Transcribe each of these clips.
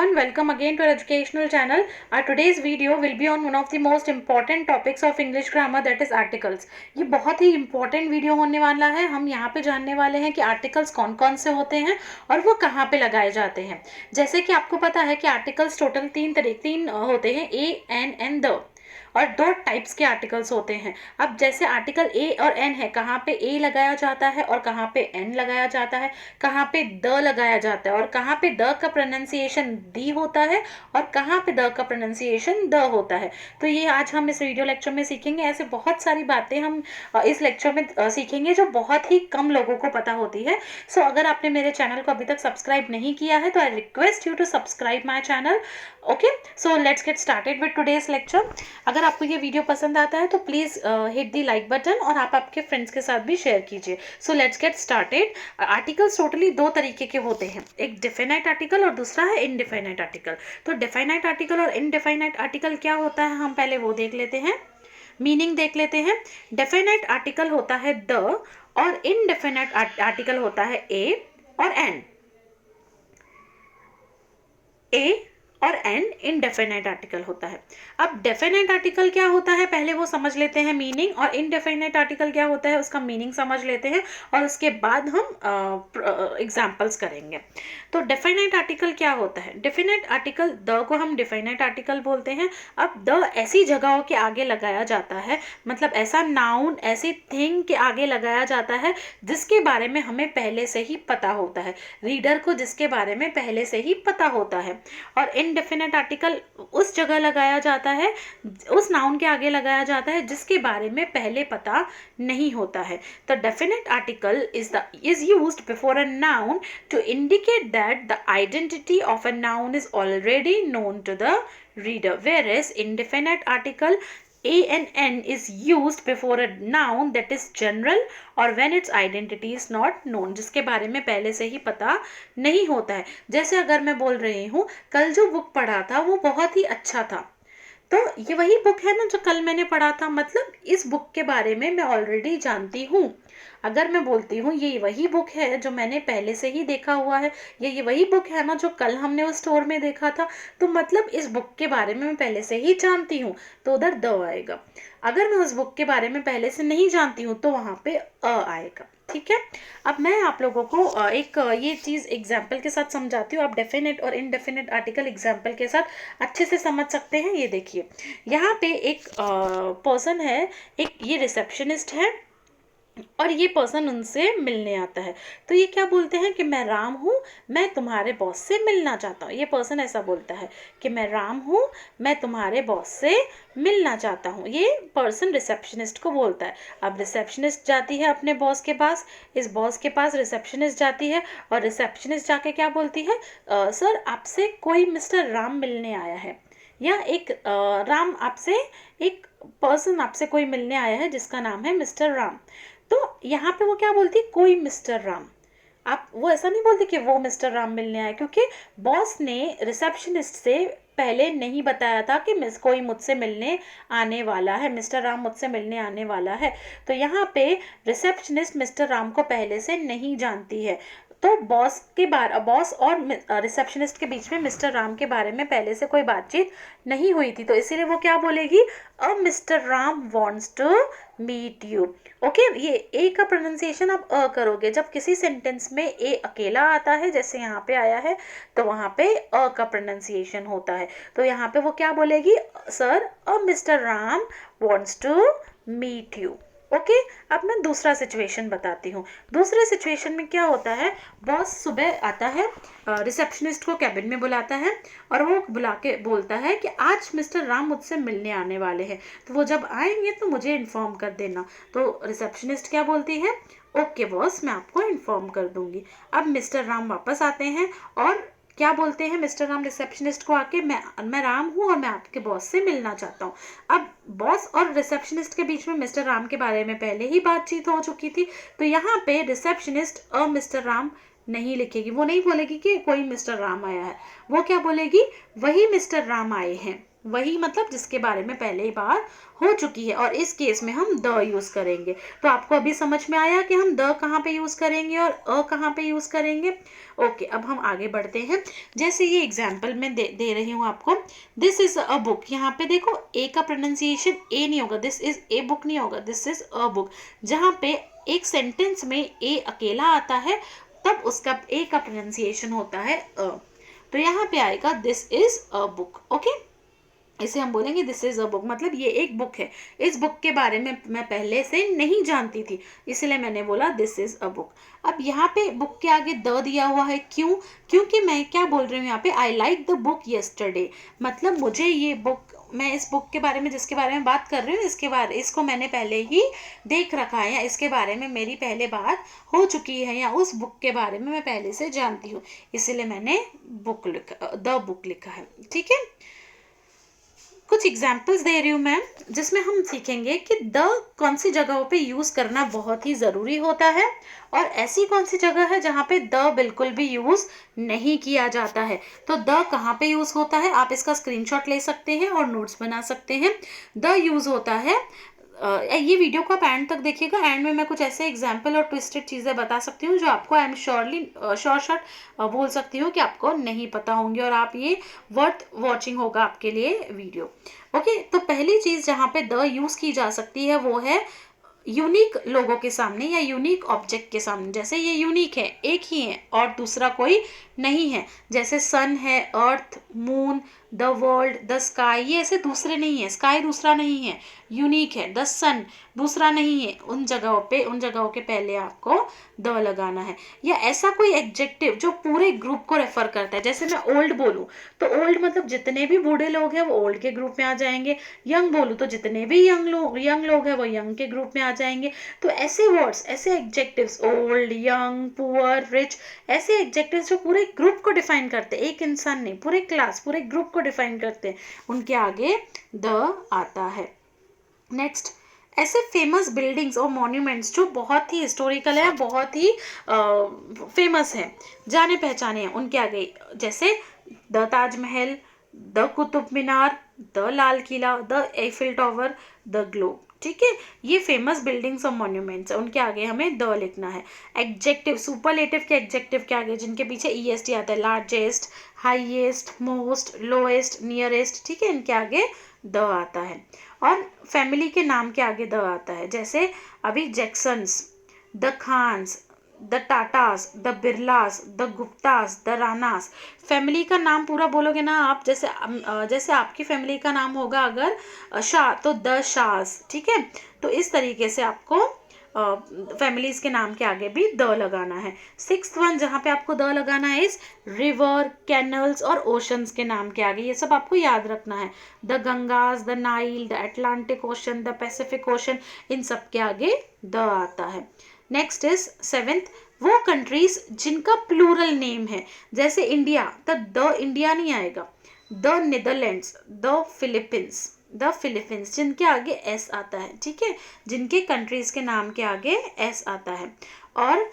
everyone, welcome again to our educational channel. Our today's video will be on one of the most important topics of English grammar, that is articles. ये बहुत ही important video होने वाला है. हम यहाँ पे जानने वाले हैं कि आर्टिकल्स कौन कौन से होते हैं और वो कहाँ पे लगाए जाते हैं. जैसे कि आपको पता है कि आर्टिकल्स टोटल तीन होते हैं, ए, एन एंड द, और दो टाइप्स के आर्टिकल्स होते हैं. अब जैसे आर्टिकल ए और एन है, कहाँ पे ए लगाया जाता है और कहाँ पे एन लगाया जाता है, कहाँ पे द लगाया जाता है और कहाँ पे द का प्रोनाउंसिएशन दी होता है और कहाँ पे द का प्रोनाउंसिएशन द होता है. तो ये आज हम इस वीडियो लेक्चर में सीखेंगे. ऐसे बहुत सारी बातें हम इस लेक्चर में सीखेंगे जो बहुत ही कम लोगों को पता होती है. सो अगर आपने मेरे चैनल को अभी तक सब्सक्राइब नहीं किया है तो I request you to subscribe my channel. Okay, so let's get started with today's lecture. अगर आपको ये वीडियो पसंद आता है तो please hit the like button और आप आपके फ्रेंड्स के साथ भी शेयर कीजिए. So let's get started. Articles totally दो तरीके के होते हैं, एक डिफिनाइट आर्टिकल और दूसरा है इनडिफिनाइट आर्टिकल. तो डिफिनाइट आर्टिकल और इनडिफिनाइट आर्टिकल क्या होता है, हम पहले वो देख लेते हैं, मीनिंग देख लेते हैं. डिफिनाइट आर्टिकल होता है द और इनडिफिनाइट आर्टिकल होता है ए और एन. ए और एन इनडेफिनाइट आर्टिकल होता है. अब डेफिनाइट आर्टिकल क्या होता है पहले वो समझ लेते हैं मीनिंग, और इनडेफिनाइट आर्टिकल क्या होता है उसका मीनिंग समझ लेते हैं और उसके बाद हम एग्जांपल्स करेंगे. तो डेफिनाइट आर्टिकल क्या होता है, डेफिनाइट आर्टिकल द को हम डेफिनाइट आर्टिकल बोलते हैं. अब द ऐसी जगहों के आगे लगाया जाता है, मतलब ऐसा नाउन ऐसी थिंग के आगे लगाया जाता है जिसके बारे में हमें पहले से ही पता होता है, रीडर को जिसके बारे में पहले से ही पता होता है. और इनडेफिनाइट आर्टिकल उस जगह लगाया जाता है, उस नाउन के आगे लगाया जाता है जिसके बारे में पहले पता नहीं होता है. तो definite article is used before a noun to indicate that the identity of a noun is already known to the reader, whereas indefinite article a and n is used before a noun that is general or when its identity is not known, जिसके बारे में पहले से ही पता नहीं होता है. जैसे अगर मैं बोल रही हूँ कल जो बुक पढ़ा था वो बहुत ही अच्छा था, तो ये वही बुक है ना जो कल मैंने पढ़ा था, मतलब इस बुक के बारे में मैं ऑलरेडी जानती हूँ. अगर मैं बोलती हूँ ये वही बुक है जो मैंने पहले से ही देखा हुआ है, ये वही बुक है ना जो कल हमने उस स्टोर में देखा था, तो मतलब इस बुक के बारे में मैं पहले से ही जानती हूँ, तो उधर द आएगा. अगर मैं उस बुक के बारे में पहले से नहीं जानती हूँ तो वहाँ पे अ आएगा. ठीक है, अब मैं आप लोगों को एक ये चीज़ एग्जाम्पल के साथ समझाती हूँ. आप डेफिनेट और इनडेफिनेट आर्टिकल एग्जाम्पल के साथ अच्छे से समझ सकते हैं. ये देखिए, यहाँ पे एक पर्सन है, एक ये रिसेप्शनिस्ट है और ये पर्सन उनसे मिलने आता है. तो ये क्या बोलते हैं कि मैं राम हूँ, मैं तुम्हारे बॉस से मिलना चाहता हूँ. ये पर्सन ऐसा बोलता है कि मैं राम हूँ, मैं तुम्हारे बॉस से मिलना चाहता हूँ. ये पर्सन रिसेप्शनिस्ट को बोलता है. अब रिसेप्शनिस्ट जाती है अपने बॉस के पास, इस बॉस के पास रिसेप्शनिस्ट जाती है और रिसेप्शनिस्ट जाके क्या बोलती है, सर आपसे कोई मिस्टर राम मिलने आया है, या एक राम आपसे, एक पर्सन आपसे कोई मिलने आया है जिसका नाम है मिस्टर राम. तो यहाँ पे वो क्या बोलती है, कोई मिस्टर राम. आप वो ऐसा नहीं बोलती कि वो मिस्टर राम मिलने आए, क्योंकि बॉस ने रिसेप्शनिस्ट से पहले नहीं बताया था कि कोई मुझसे मिलने आने वाला है, मिस्टर राम मुझसे मिलने आने वाला है. तो यहाँ पे रिसेप्शनिस्ट मिस्टर राम को पहले से नहीं जानती है. तो बॉस और रिसेप्शनिस्ट के बीच में मिस्टर राम के बारे में पहले से कोई बातचीत नहीं हुई थी, तो इसीलिए वो क्या बोलेगी, uh mister Ram wants to meet you. Okay, ये ए का प्रोनाउंसिएशन आप अ करोगे जब किसी सेंटेंस में ए अकेला आता है, जैसे यहाँ पे आया है, तो वहाँ पे अ का प्रोनाउंसिएशन होता है. तो यहाँ पे वो क्या बोलेगी, sir uh mister Ram wants to meet you. Okay, अब मैं दूसरा सिचुएशन बताती हूँ. दूसरे सिचुएशन में क्या होता है, बॉस सुबह आता है, रिसेप्शनिस्ट को कैबिन में बुलाता है और वो बुला के बोलता है कि आज मिस्टर राम मुझसे मिलने आने वाले हैं, तो वो जब आएंगे तो मुझे इन्फॉर्म कर देना. तो रिसेप्शनिस्ट क्या बोलती है, ओके बॉस, मैं आपको इन्फॉर्म कर दूंगी. अब मिस्टर राम वापस आते हैं और क्या बोलते हैं मिस्टर राम रिसेप्शनिस्ट को आके, मैं राम हूँ और मैं आपके बॉस से मिलना चाहता हूँ. अब बॉस और रिसेप्शनिस्ट के बीच में मिस्टर राम के बारे में पहले ही बातचीत हो चुकी थी, तो यहाँ पे रिसेप्शनिस्ट अ मिस्टर राम नहीं लिखेगी. वो नहीं बोलेगी कि कोई मिस्टर राम आया है, वो क्या बोलेगी, वही मिस्टर राम आए हैं. वही मतलब जिसके बारे में पहले ही बार हो चुकी है, और इस केस में हम द यूज करेंगे। तो आपको अभी समझ में आया कि हम द कहाँ पे यूज करेंगे और अ कहाँ पे यूज करेंगे। ओके, अब हम आगे बढ़ते हैं। जैसे ये एग्जाम्पल मैं दे रही हूँ आपको, दिस इज अ बुक। यहाँ पे देखो ए का प्रोनाउंसिएशन ए नहीं होगा, दिस इज ए बुक नहीं होगा, दिस इज अ बुक। जहाँ पे एक सेंटेंस में ए अकेला आता है तब उसका ए का प्रोनाउंसिएशन होता है अ। तो यहाँ पे आएगा this is a book. Okay, इसे हम बोलेंगे दिस इज अ बुक, मतलब ये एक बुक है। इस बुक के बारे में मैं पहले से नहीं जानती थी, इसलिए मैंने बोला दिस इज अ बुक। अब यहाँ पे बुक के आगे द दिया हुआ है, क्यों? क्योंकि मैं क्या बोल रही हूँ यहाँ पे, I like the book yesterday, मतलब मुझे ये बुक, मैं इस बुक के बारे में जिसके बारे में बात कर रही हूँ इसको मैंने पहले ही देख रखा है, या इसके बारे में मेरी पहले बात हो चुकी है, या उस बुक के बारे में मैं पहले से जानती हूँ, इसलिए मैंने बुक लिखा, द बुक लिखा है। ठीक है, कुछ एग्जाम्पल्स दे रही हूँ मैं, जिसमें हम सीखेंगे कि द कौन सी जगहों पे यूज़ करना बहुत ही ज़रूरी होता है, और ऐसी कौन सी जगह है जहाँ पे द बिल्कुल भी यूज़ नहीं किया जाता है। तो द कहाँ पे यूज़ होता है, आप इसका स्क्रीनशॉट ले सकते हैं और नोट्स बना सकते हैं। द यूज़ होता है, ये वीडियो को आप एंड तक देखिएगा, एंड में मैं कुछ ऐसे एग्जाम्पल और ट्विस्टेड चीज़ें बता सकती हूँ जो आपको आई एम श्योर बोल सकती हूँ कि आपको नहीं पता होंगे, और आप ये वर्थ वॉचिंग होगा आपके लिए वीडियो। ओके, तो पहली चीज़ जहाँ पे द यूज़ की जा सकती है वो है यूनिक लोगों के सामने या यूनिक ऑब्जेक्ट के सामने। जैसे ये यूनिक है, एक ही है और दूसरा कोई नहीं है, जैसे सन है, earth, moon, the world, the sky, ये ऐसे दूसरे नहीं है, स्काई दूसरा नहीं है, यूनिक है। द सन दूसरा नहीं है, उन जगहों के पहले आपको द लगाना है। या ऐसा कोई एडजेक्टिव जो पूरे ग्रुप को रेफर करता है, जैसे मैं ओल्ड बोलूँ तो ओल्ड मतलब जितने भी बूढ़े लोग हैं वो ओल्ड के ग्रुप में आ जाएंगे, यंग बोलूँ तो जितने भी यंग लोग हैं वो यंग के ग्रुप में आ जाएंगे। तो ऐसे वर्ड्स, ऐसे adjectives, old, young, poor, rich, ऐसे एडजेक्टिव्स जो पूरे ग्रुप को डिफाइन करते हैं, एक इंसान नहीं, पूरे क्लास, पूरे ग्रुप को डिफाइन करते हैं, उनके आगे द आता है। नेक्स्ट, ऐसे फेमस बिल्डिंग्स और मॉन्यूमेंट्स जो बहुत ही हिस्टोरिकल है, बहुत ही फेमस है, जाने पहचाने हैं, उनके आगे जैसे the Taj Mahal, the Qutub Minar, the Lal Qila, the Eiffel tower, the globe. ठीक है, ये फेमस बिल्डिंग्स और मॉन्यूमेंट्स है, उनके आगे हमें द लिखना है। एडजेक्टिव, सुपरलेटिव के एडजेक्टिव के आगे जिनके पीछे ईएसटी आता है, largest, highest, most, lowest, nearest, ठीक है, इनके आगे द आता है। और फैमिली के नाम के आगे द आता है, जैसे अभी Jacksons, the Khans, the Tatas, the Birlas, the Guptas, the Ranas. Family का नाम पूरा बोलोगे ना आप, जैसे आपकी फैमिली का नाम होगा अगर शाह तो द शाहs। ठीक है, तो इस तरीके से आपको फैमिलीज के नाम के आगे भी द लगाना है। 6th वन जहाँ पे आपको द लगाना है इस रिवर, कैनल्स और ओशंस के नाम के आगे, ये सब आपको याद रखना है। The Gangas, the Nile, the Atlantic ocean, the Pacific ocean, इन सब के आगे द आता है। नेक्स्ट इज 7th, वो कंट्रीज जिनका प्लूरल नेम है, जैसे इंडिया तो द इंडिया नहीं आएगा, द नीदरलैंड्स, द फिलीपींस, जिनके आगे एस आता है। ठीक है, जिनके कंट्रीज के नाम के आगे एस आता है। और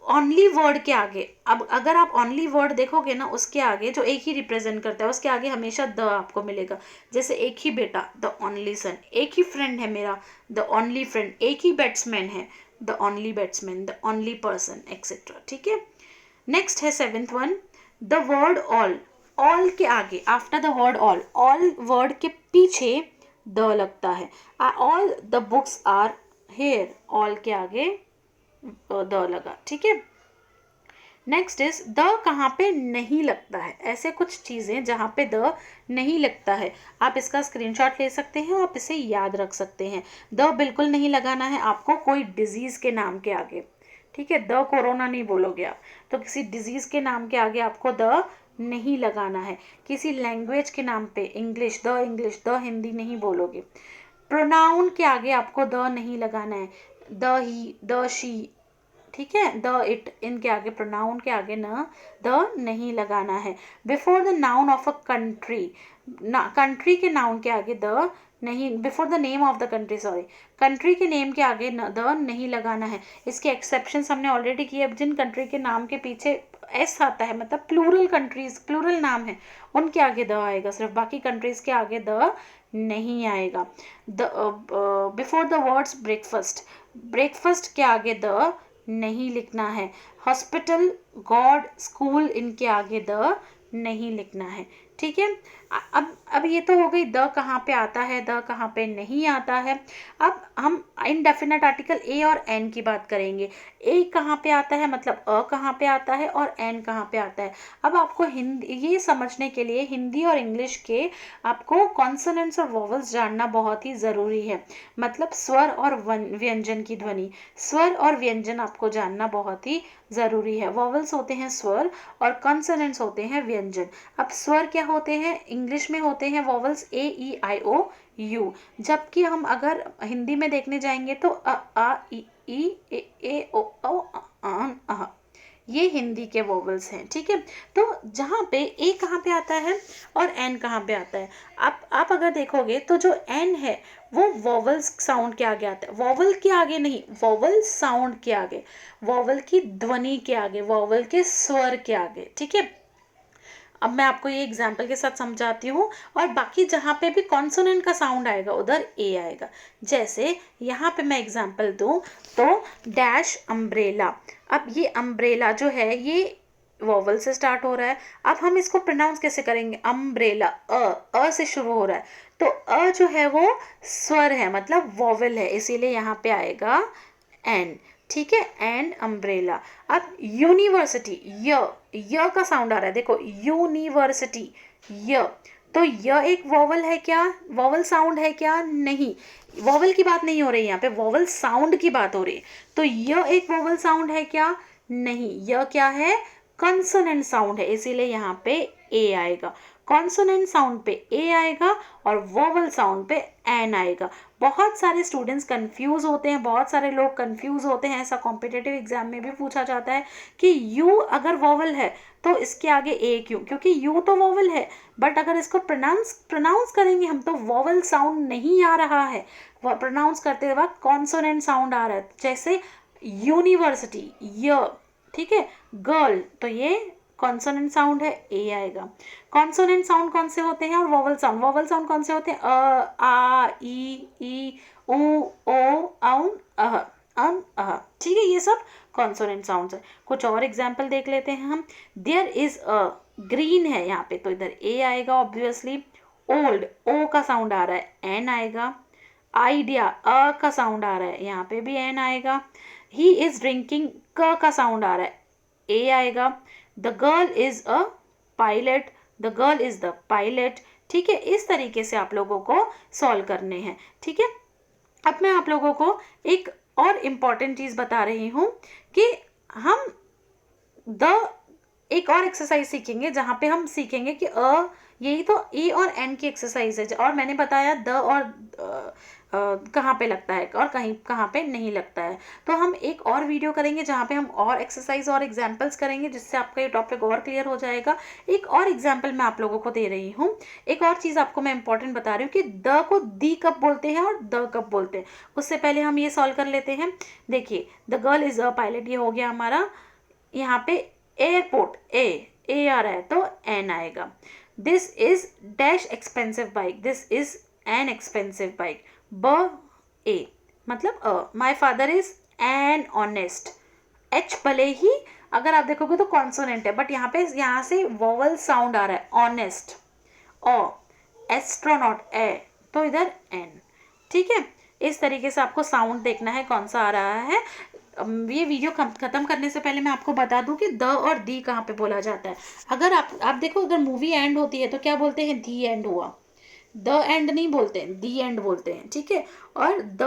ओनली वर्ड के आगे, अब अगर आप ओनली वर्ड देखोगे ना, उसके आगे जो एक ही रिप्रेजेंट करता है उसके आगे हमेशा द आपको मिलेगा। जैसे एक ही बेटा, द ओनली सन, एक ही फ्रेंड है मेरा, द ओनली फ्रेंड, एक ही बैट्समैन है, the only batsman, the only person, etcetera. ठीक है, नेक्स्ट है 7th one, the word all. All के आगे, after the word all word के पीछे द लगता है। All the books are here, all के आगे द लगा। ठीक है, नेक्स्ट इज द कहाँ पे नहीं लगता है, ऐसे कुछ चीज़ें जहाँ पे द नहीं लगता है, आप इसका स्क्रीनशॉट ले सकते हैं, आप इसे याद रख सकते हैं। द बिल्कुल नहीं लगाना है आपको कोई डिजीज़ के नाम के आगे। ठीक है, द कोरोना नहीं बोलोगे आप, तो किसी डिजीज़ के नाम के आगे आपको द नहीं लगाना है। किसी लैंग्वेज के नाम पे इंग्लिश, द हिंदी नहीं बोलोगे। प्रोनाउन के आगे आपको द नहीं लगाना है, द ही, द शी, ठीक है, द इट, इनके आगे प्रोनाउन के आगे न द नहीं लगाना है। Before the noun of a country, country के नाउन के आगे द नहीं, before the name of the country, sorry, country के नेम के आगे द नहीं लगाना है। इसके एक्सेप्शंस हमने ऑलरेडी किए, जिन कंट्री के नाम के पीछे एस आता है, मतलब प्लूरल कंट्रीज, प्लूरल नाम है, उनके आगे द आएगा सिर्फ, बाकी कंट्रीज के आगे द नहीं आएगा। The before the words breakfast, breakfast के आगे द नहीं लिखना है। हॉस्पिटल, गॉड, स्कूल, इनके आगे द नहीं लिखना है। ठीक है, अब ये तो हो गई द कहाँ पे आता है, द कहाँ पे नहीं आता है। अब हम इनडेफिनेट आर्टिकल ए और एन की बात करेंगे। ए कहाँ पे आता है, मतलब अ कहाँ पे आता है, और एन कहाँ पे आता है। अब आपको हिंदी ये समझने के लिए हिंदी और इंग्लिश के आपको कॉन्सोनेंट्स और वोवेल्स जानना बहुत ही ज़रूरी है, मतलब स्वर और व्यंजन की ध्वनि, स्वर और व्यंजन आपको जानना बहुत ही ज़रूरी है। वोवेल्स होते हैं स्वर और कॉन्सोनेंट्स होते हैं व्यंजन। अब स्वर क्या होते हैं, इंग्लिश में होते हैं vowels A E I O you, जबकि हम अगर हिंदी में देखने जाएंगे तो अ आ ई ए ओ आन अह, ये हिंदी के वोवेल्स हैं। ठीक है, तो जहाँ पे ए कहाँ पे आता है और एन कहाँ पे आता है, आप अगर देखोगे तो जो एन है वो वोवेल्स साउंड के आगे आता है, वोवेल के आगे नहीं, वोवेल साउंड के आगे, वोवेल की ध्वनि के आगे, वोवेल के स्वर के आगे। ठीक है, अब मैं आपको ये एग्जाम्पल के साथ समझाती हूँ, और बाकी जहाँ पे भी कॉन्सोनेंट का साउंड आएगा उधर ए आएगा। जैसे यहाँ पे मैं एग्जाम्पल दूँ तो डैश अम्ब्रेला, अब ये अम्ब्रेला जो है ये वोवल से स्टार्ट हो रहा है। अब हम इसको प्रोनाउंस कैसे करेंगे, अम्ब्रेला, अ से शुरू हो रहा है, तो अ जो है वो स्वर है, मतलब वोवेल है, इसीलिए यहाँ पे आएगा एन। ठीक है, एंड अम्ब्रेला। अब यूनिवर्सिटी, य का साउंड आ रहा है, देखो यूनिवर्सिटी, य, तो य एक वोवल है क्या, वोवल साउंड है क्या, नहीं, वोवल की बात नहीं हो रही यहाँ पे, वोवल साउंड की बात हो रही है। तो य एक वोवल साउंड है क्या, नहीं, य क्या है, कॉन्सोनेंट साउंड है, इसीलिए यहाँ पे ए आएगा। कॉन्सोनेंट साउंड पे ए आएगा और वोवल साउंड पे एन आएगा। बहुत सारे स्टूडेंट्स कंफ्यूज होते हैं, बहुत सारे लोग कंफ्यूज होते हैं, ऐसा कॉम्पिटिटिव एग्जाम में भी पूछा जाता है कि यू अगर वोवल है तो इसके आगे ए क्यों, क्योंकि यू तो वोवल है, बट अगर इसको प्रोनाउंस करेंगे हम तो वोवल साउंड नहीं आ रहा है, प्रोनाउंस करते वक्त कॉन्सोनेंट साउंड आ रहा है। जैसे यूनिवर्सिटी, य, ठीक है, गर्ल, तो ये कॉन्सोनेंट साउंड है, ए आएगा। कॉन्सोनेंट साउंड कौन से होते हैं और वोवल साउंड कौन से होते हैं, अ, आ, ई, उ, ओ, औ, अह, अन, अह। ठीक है, ये सब कॉन्सोनेंट साउंड्स है। कुछ और एग्जाम्पल देख लेते हैं हम। देयर इज अ, ग्रीन है यहाँ पे, तो इधर ए आएगा ऑब्वियसली। ओल्ड, ओ का साउंड आ रहा है, एन आएगा। आइडिया, अ का साउंड आ रहा है, यहाँ पे भी एन आएगा। ही इज ड्रिंकिंग, क का साउंड आ रहा है, ए आएगा। The girl is a pilot, the girl is the pilot. ठीक है, इस तरीके से आप लोगों को सॉल्व करने हैं। ठीक है, अब मैं आप लोगों को एक और इम्पॉर्टेंट चीज़ बता रही हूँ कि हम एक और एक्सरसाइज सीखेंगे जहाँ पे हम सीखेंगे कि यही तो ए और एन की एक्सरसाइज है, और मैंने बताया द और कहाँ पे लगता है और कहाँ पे नहीं लगता है। तो हम एक और वीडियो करेंगे जहाँ पे हम और एक्सरसाइज और एग्जाम्पल्स करेंगे, जिससे आपका ये टॉपिक और क्लियर हो जाएगा। एक और एग्जाम्पल मैं आप लोगों को दे रही हूँ, एक और चीज़ आपको मैं इंपॉर्टेंट बता रही हूँ कि द को दी कब बोलते हैं और द कब बोलते हैं। उससे पहले हम ये सॉल्व कर लेते हैं। देखिए, the girl is a pilot, ये हो गया हमारा। यहाँ पे एयरपोर्ट, ए आ रहा है तो एन आएगा। This is dash expensive bike, this is an expensive bike, ब, ए, मतलब अ। My father is an honest, h भले ही अगर आप देखोगे तो कॉन्सोनेंट है, बट यहाँ से वोवल साउंड आ रहा है, ऑनेस्ट, ओ, एस्ट्रोनॉट, ए, तो इधर एन। ठीक है, इस तरीके से आपको साउंड देखना है कौन सा आ रहा है। ये वीडियो खत्म करने से पहले मैं आपको बता दूं कि द और दी कहाँ पे बोला जाता है। अगर आप देखो, अगर मूवी एंड होती है तो क्या बोलते हैं, दी एंड हुआ, द एंड नहीं बोलते हैं, दी एंड बोलते हैं। ठीक है, और द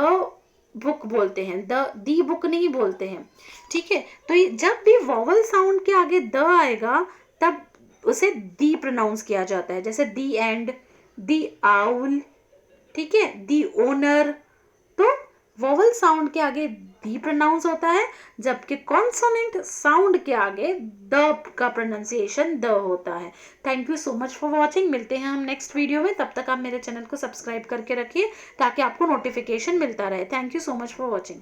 बुक बोलते हैं, दी बुक नहीं बोलते हैं। ठीक है, तो ये जब भी वॉवल साउंड के आगे द आएगा तब उसे दी प्रोनाउंस किया जाता है, जैसे दी एंड, दी आउल, ठीक है, दी ओनर। तो वोवल साउंड के आगे दी प्रोनाउंस होता है, जबकि कॉन्सोनेंट साउंड के आगे द का प्रोनाउंसिएशन द होता है। Thank you so much for watching. मिलते हैं हम नेक्स्ट वीडियो में, तब तक आप मेरे चैनल को सब्सक्राइब करके रखिए ताकि आपको नोटिफिकेशन मिलता रहे। Thank you so much for watching.